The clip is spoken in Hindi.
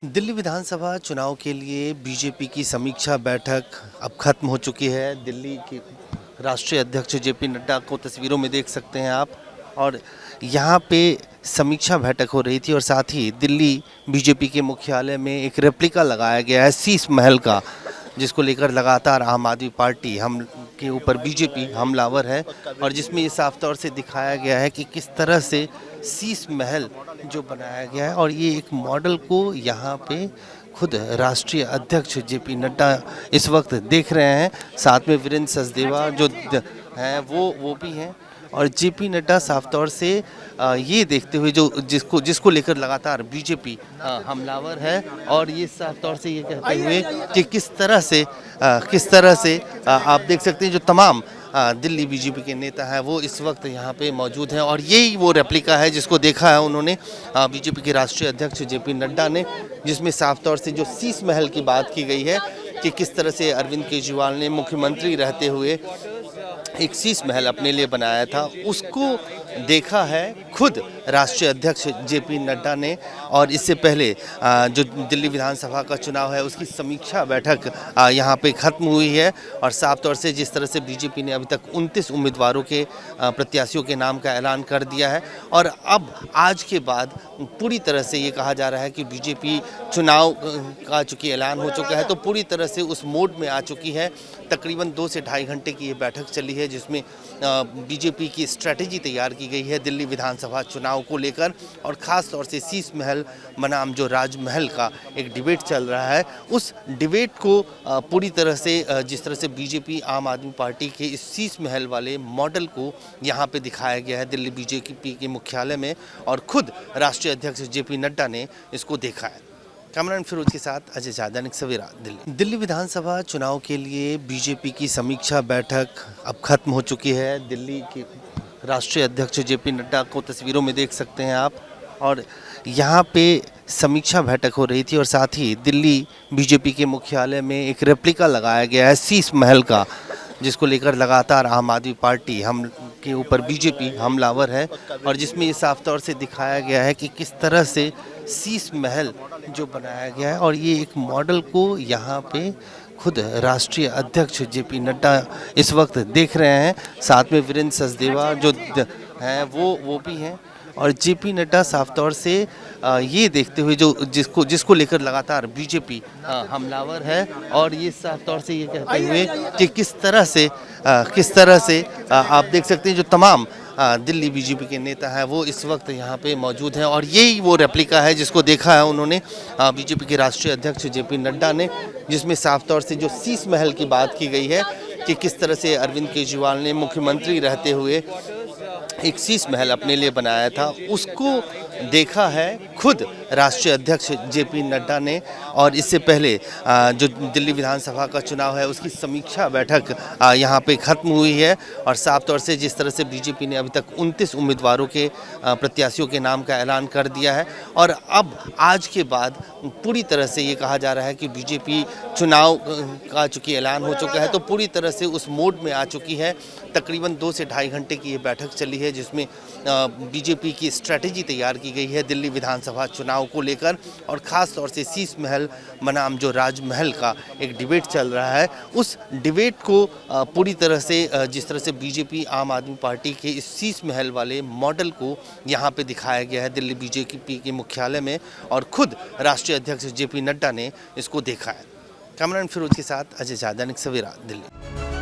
दिल्ली विधानसभा चुनाव के लिए बीजेपी की समीक्षा बैठक अब खत्म हो चुकी है। दिल्ली के राष्ट्रीय अध्यक्ष जेपी नड्डा को तस्वीरों में देख सकते हैं आप। और यहाँ पे समीक्षा बैठक हो रही थी और साथ ही दिल्ली बीजेपी के मुख्यालय में एक रेप्लिका लगाया गया है शीश महल का, जिसको लेकर लगातार आम आदमी पार्टी हम के ऊपर बीजेपी हमलावर है। और जिसमें ये साफ तौर से दिखाया गया है कि किस तरह से शीश महल जो बनाया गया है और ये एक मॉडल को यहाँ पे खुद राष्ट्रीय अध्यक्ष जेपी नड्डा इस वक्त देख रहे हैं। साथ में वीरेंद्र सचदेवा जो हैं वो भी हैं। और जेपी नड्डा साफ तौर से ये देखते हुए जो जिसको लेकर लगातार बीजेपी हमलावर है। और ये साफ तौर से ये कहते हुए कि किस तरह से आप देख सकते हैं जो तमाम दिल्ली बीजेपी के नेता हैं वो इस वक्त यहाँ पे मौजूद हैं। और यही वो रेप्लिका है जिसको देखा है उन्होंने बीजेपी के राष्ट्रीय अध्यक्ष जेपी नड्डा ने, जिसमें साफ तौर से जो शीश महल की बात की गई है कि किस तरह से अरविंद केजरीवाल ने मुख्यमंत्री रहते हुए एक शीश महल अपने लिए बनाया था, उसको देखा है खुद राष्ट्रीय अध्यक्ष जेपी नड्डा ने। और इससे पहले जो दिल्ली विधानसभा का चुनाव है उसकी समीक्षा बैठक यहाँ पे ख़त्म हुई है। और साफ तौर से जिस तरह से बीजेपी ने अभी तक 29 उम्मीदवारों के प्रत्याशियों के नाम का ऐलान कर दिया है। और अब आज के बाद पूरी तरह से ये कहा जा रहा है कि बीजेपी चुनाव का चूँकि ऐलान हो चुका है तो पूरी तरह से उस मोड में आ चुकी है। तकरीबन 2 से ढाई घंटे की ये बैठक चली है जिसमें बीजेपी की स्ट्रैटेजी तैयार की गई है दिल्ली विधानसभा चुनाव को लेकर। और ख़ास तौर से शीश महल बनाम जो राजमहल का एक डिबेट चल रहा है, उस डिबेट को पूरी तरह से जिस तरह से बीजेपी आम आदमी पार्टी के इस शीश महल वाले मॉडल को यहाँ पे दिखाया गया है दिल्ली बीजेपी के मुख्यालय में। और खुद राष्ट्रीय अध्यक्ष जेपी नड्डा ने इसको देखा है। कैमरामैन फिरोज के साथ अजय झा, दैनिक सवेरा, दिल्ली विधानसभा चुनाव के लिए बीजेपी की समीक्षा बैठक अब खत्म हो चुकी है। दिल्ली के राष्ट्रीय अध्यक्ष जेपी नड्डा को तस्वीरों में देख सकते हैं आप। और यहाँ पे समीक्षा बैठक हो रही थी और साथ ही दिल्ली बीजेपी के मुख्यालय में एक रेप्लिका लगाया गया है शीश महल का, जिसको लेकर लगातार आम आदमी पार्टी हम के ऊपर बीजेपी हमलावर है। और जिसमें ये साफ तौर से दिखाया गया है कि किस तरह से शीश महल जो बनाया गया है और ये एक मॉडल को यहाँ पे खुद राष्ट्रीय अध्यक्ष जेपी नड्डा इस वक्त देख रहे हैं। साथ में वीरेंद्र सचदेवा जो हैं वो भी हैं। और जेपी नड्डा साफ तौर से ये देखते हुए जो जिसको लेकर लगातार बीजेपी हमलावर है। और ये साफ तौर से ये कहते हुए कि किस तरह से आप देख सकते हैं जो तमाम दिल्ली बीजेपी के नेता हैं वो इस वक्त यहाँ पे मौजूद हैं। और यही वो रेप्लिका है जिसको देखा है उन्होंने बीजेपी के राष्ट्रीय अध्यक्ष जेपी नड्डा ने, जिसमें साफ तौर से जो शीश महल की बात की गई है कि किस तरह से अरविंद केजरीवाल ने मुख्यमंत्री रहते हुए एक शीश महल अपने लिए बनाया था, उसको देखा है खुद राष्ट्रीय अध्यक्ष जेपी नड्डा ने। और इससे पहले जो दिल्ली विधानसभा का चुनाव है उसकी समीक्षा बैठक यहाँ पे ख़त्म हुई है। और साफ तौर से जिस तरह से बीजेपी ने अभी तक 29 उम्मीदवारों के प्रत्याशियों के नाम का ऐलान कर दिया है। और अब आज के बाद पूरी तरह से ये कहा जा रहा है कि बीजेपी चुनाव का चूँकि ऐलान हो चुका है तो पूरी तरह से उस मोड में आ चुकी है। तकरीबन 2 से ढाई घंटे की ये बैठक चली है जिसमें बीजेपी की स्ट्रैटेजी तैयार की गई है दिल्ली विधानसभा चुनाव को लेकर। और ख़ास तौर से शीश महल बनाम जो राजमहल का एक डिबेट चल रहा है, उस डिबेट को पूरी तरह से जिस तरह से बीजेपी आम आदमी पार्टी के इस शीश महल वाले मॉडल को यहाँ पे दिखाया गया है दिल्ली बीजेपी के मुख्यालय में। और खुद राष्ट्रीय अध्यक्ष जेपी नड्डा ने इसको देखा है। कैमरामैन फिरोज के साथ अजय झा, दैनिक सवेरा, दिल्ली।